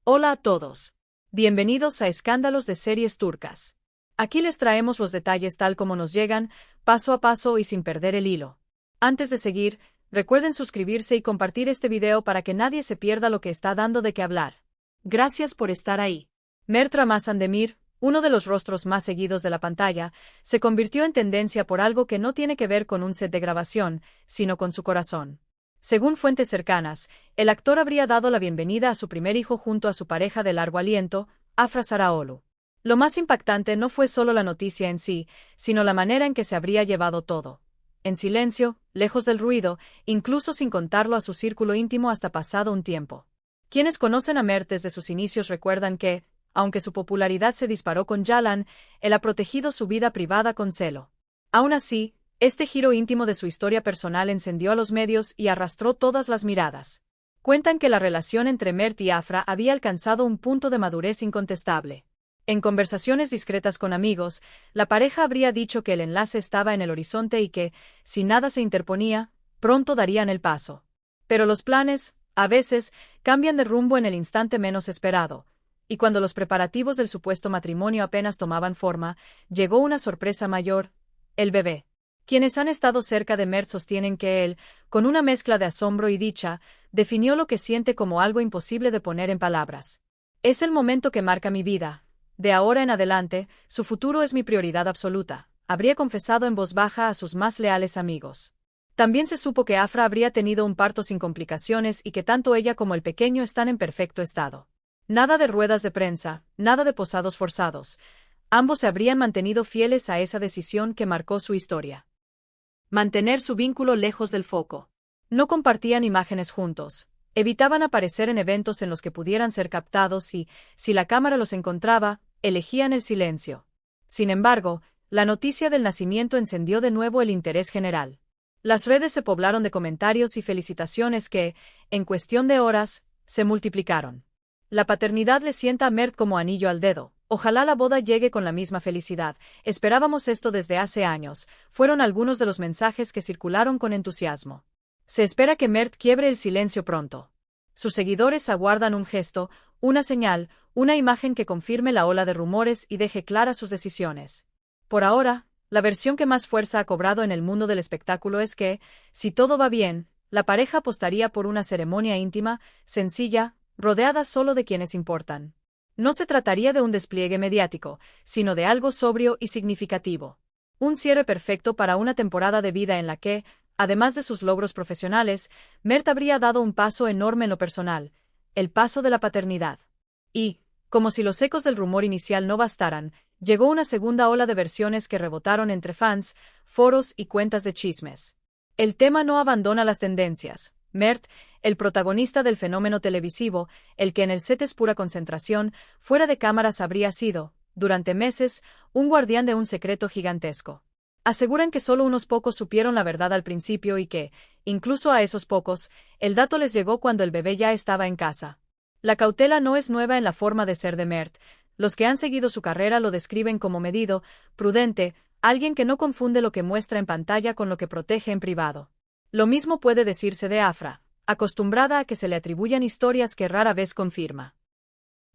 Hola a todos. Bienvenidos a Escándalos de Series Turcas. Aquí les traemos los detalles tal como nos llegan, paso a paso y sin perder el hilo. Antes de seguir, recuerden suscribirse y compartir este video para que nadie se pierda lo que está dando de qué hablar. Gracias por estar ahí. Mert Ramazan Demir, uno de los rostros más seguidos de la pantalla, se convirtió en tendencia por algo que no tiene que ver con un set de grabación, sino con su corazón. Según fuentes cercanas, el actor habría dado la bienvenida a su primer hijo junto a su pareja de largo aliento, Afra Sarıoğlu. Lo más impactante no fue solo la noticia en sí, sino la manera en que se habría llevado todo. En silencio, lejos del ruido, incluso sin contarlo a su círculo íntimo hasta pasado un tiempo. Quienes conocen a Mert desde sus inicios recuerdan que, aunque su popularidad se disparó con Yalan, él ha protegido su vida privada con celo. Aún así, este giro íntimo de su historia personal encendió a los medios y arrastró todas las miradas. Cuentan que la relación entre Mert y Afra había alcanzado un punto de madurez incontestable. En conversaciones discretas con amigos, la pareja habría dicho que el enlace estaba en el horizonte y que, si nada se interponía, pronto darían el paso. Pero los planes, a veces, cambian de rumbo en el instante menos esperado, y cuando los preparativos del supuesto matrimonio apenas tomaban forma, llegó una sorpresa mayor: el bebé. Quienes han estado cerca de Mert sostienen que él, con una mezcla de asombro y dicha, definió lo que siente como algo imposible de poner en palabras. Es el momento que marca mi vida. De ahora en adelante, su futuro es mi prioridad absoluta, habría confesado en voz baja a sus más leales amigos. También se supo que Afra habría tenido un parto sin complicaciones y que tanto ella como el pequeño están en perfecto estado. Nada de ruedas de prensa, nada de posados forzados. Ambos se habrían mantenido fieles a esa decisión que marcó su historia. Mantener su vínculo lejos del foco. No compartían imágenes juntos. Evitaban aparecer en eventos en los que pudieran ser captados y, si la cámara los encontraba, elegían el silencio. Sin embargo, la noticia del nacimiento encendió de nuevo el interés general. Las redes se poblaron de comentarios y felicitaciones que, en cuestión de horas, se multiplicaron. La paternidad le sienta a Mert como anillo al dedo. Ojalá la boda llegue con la misma felicidad. Esperábamos esto desde hace años, fueron algunos de los mensajes que circularon con entusiasmo. Se espera que Mert quiebre el silencio pronto. Sus seguidores aguardan un gesto, una señal, una imagen que confirme la ola de rumores y deje claras sus decisiones. Por ahora, la versión que más fuerza ha cobrado en el mundo del espectáculo es que, si todo va bien, la pareja apostaría por una ceremonia íntima, sencilla, rodeada solo de quienes importan. No se trataría de un despliegue mediático, sino de algo sobrio y significativo. Un cierre perfecto para una temporada de vida en la que, además de sus logros profesionales, Mert habría dado un paso enorme en lo personal, el paso de la paternidad. Y, como si los ecos del rumor inicial no bastaran, llegó una segunda ola de versiones que rebotaron entre fans, foros y cuentas de chismes. El tema no abandona las tendencias. Mert, el protagonista del fenómeno televisivo, el que en el set es pura concentración, fuera de cámaras habría sido, durante meses, un guardián de un secreto gigantesco. Aseguran que solo unos pocos supieron la verdad al principio y que, incluso a esos pocos, el dato les llegó cuando el bebé ya estaba en casa. La cautela no es nueva en la forma de ser de Mert. Los que han seguido su carrera lo describen como medido, prudente, alguien que no confunde lo que muestra en pantalla con lo que protege en privado. Lo mismo puede decirse de Afra, acostumbrada a que se le atribuyan historias que rara vez confirma.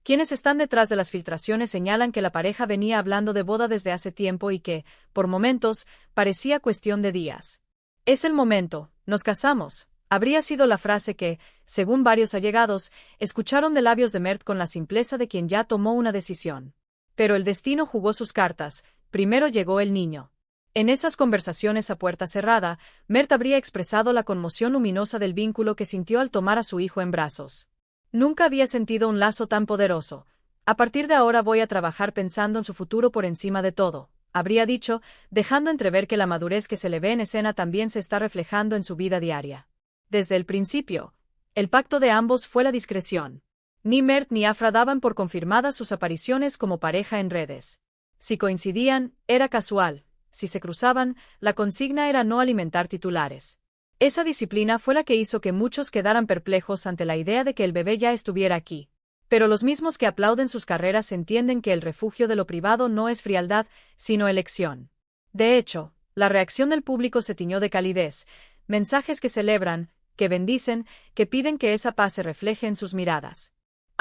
Quienes están detrás de las filtraciones señalan que la pareja venía hablando de boda desde hace tiempo y que, por momentos, parecía cuestión de días. Es el momento, nos casamos, habría sido la frase que, según varios allegados, escucharon de labios de Mert con la simpleza de quien ya tomó una decisión. Pero el destino jugó sus cartas, primero llegó el niño. En esas conversaciones a puerta cerrada, Mert habría expresado la conmoción luminosa del vínculo que sintió al tomar a su hijo en brazos. Nunca había sentido un lazo tan poderoso. A partir de ahora voy a trabajar pensando en su futuro por encima de todo, habría dicho, dejando entrever que la madurez que se le ve en escena también se está reflejando en su vida diaria. Desde el principio, el pacto de ambos fue la discreción. Ni Mert ni Afra daban por confirmadas sus apariciones como pareja en redes. Si coincidían, era casual. Si se cruzaban, la consigna era no alimentar titulares. Esa disciplina fue la que hizo que muchos quedaran perplejos ante la idea de que el bebé ya estuviera aquí. Pero los mismos que aplauden sus carreras entienden que el refugio de lo privado no es frialdad, sino elección. De hecho, la reacción del público se tiñó de calidez, mensajes que celebran, que bendicen, que piden que esa paz se refleje en sus miradas.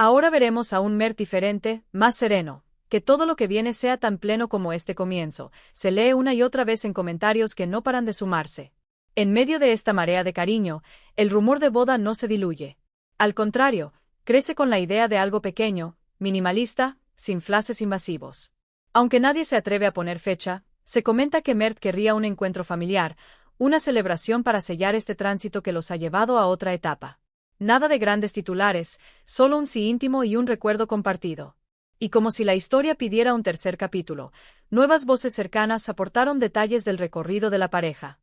Ahora veremos a un Mert diferente, más sereno. Que todo lo que viene sea tan pleno como este comienzo, se lee una y otra vez en comentarios que no paran de sumarse. En medio de esta marea de cariño, el rumor de boda no se diluye. Al contrario, crece con la idea de algo pequeño, minimalista, sin flashes invasivos. Aunque nadie se atreve a poner fecha, se comenta que Mert querría un encuentro familiar, una celebración para sellar este tránsito que los ha llevado a otra etapa. Nada de grandes titulares, solo un sí íntimo y un recuerdo compartido. Y como si la historia pidiera un tercer capítulo, nuevas voces cercanas aportaron detalles del recorrido de la pareja.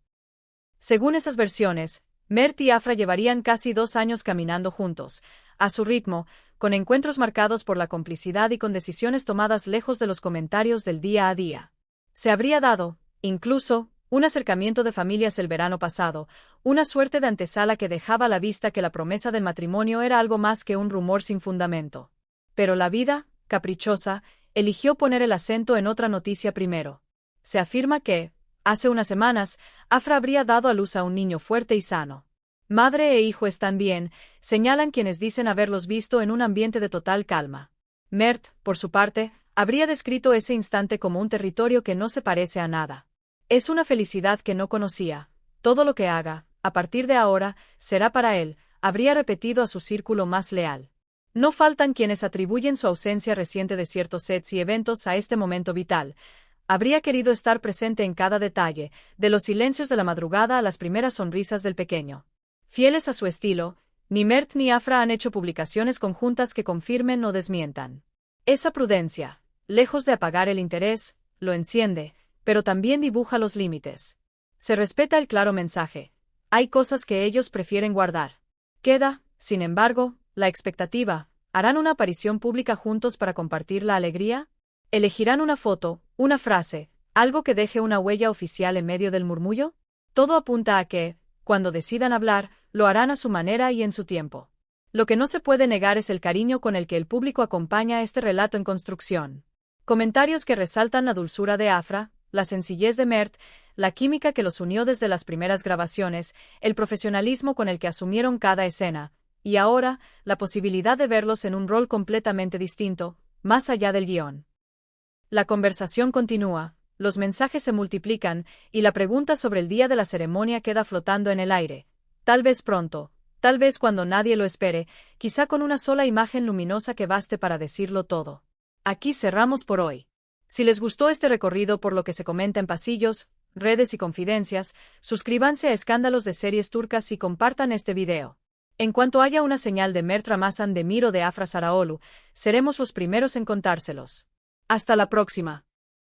Según esas versiones, Mert y Afra llevarían casi 2 años caminando juntos, a su ritmo, con encuentros marcados por la complicidad y con decisiones tomadas lejos de los comentarios del día a día. Se habría dado, incluso, un acercamiento de familias el verano pasado, una suerte de antesala que dejaba a la vista que la promesa del matrimonio era algo más que un rumor sin fundamento. Pero la vida, caprichosa, eligió poner el acento en otra noticia primero. Se afirma que, hace unas semanas, Afra habría dado a luz a un niño fuerte y sano. Madre e hijo están bien, señalan quienes dicen haberlos visto en un ambiente de total calma. Mert, por su parte, habría descrito ese instante como un territorio que no se parece a nada. Es una felicidad que no conocía. Todo lo que haga, a partir de ahora, será para él, habría repetido a su círculo más leal. No faltan quienes atribuyen su ausencia reciente de ciertos sets y eventos a este momento vital. Habría querido estar presente en cada detalle, de los silencios de la madrugada a las primeras sonrisas del pequeño. Fieles a su estilo, ni Mert ni Afra han hecho publicaciones conjuntas que confirmen o desmientan. Esa prudencia, lejos de apagar el interés, lo enciende, pero también dibuja los límites. Se respeta el claro mensaje. Hay cosas que ellos prefieren guardar. Queda, sin embargo, la expectativa. ¿Harán una aparición pública juntos para compartir la alegría? ¿Elegirán una foto, una frase, algo que deje una huella oficial en medio del murmullo? Todo apunta a que, cuando decidan hablar, lo harán a su manera y en su tiempo. Lo que no se puede negar es el cariño con el que el público acompaña este relato en construcción. Comentarios que resaltan la dulzura de Afra, la sencillez de Mert, la química que los unió desde las primeras grabaciones, el profesionalismo con el que asumieron cada escena, y ahora, la posibilidad de verlos en un rol completamente distinto, más allá del guión. La conversación continúa, los mensajes se multiplican, y la pregunta sobre el día de la ceremonia queda flotando en el aire. Tal vez pronto, tal vez cuando nadie lo espere, quizá con una sola imagen luminosa que baste para decirlo todo. Aquí cerramos por hoy. Si les gustó este recorrido por lo que se comenta en pasillos, redes y confidencias, suscríbanse a Escándalos de Series Turcas y compartan este video. En cuanto haya una señal de Mert Ramazan Demir o de Afra Sarıoğlu, seremos los primeros en contárselos. Hasta la próxima.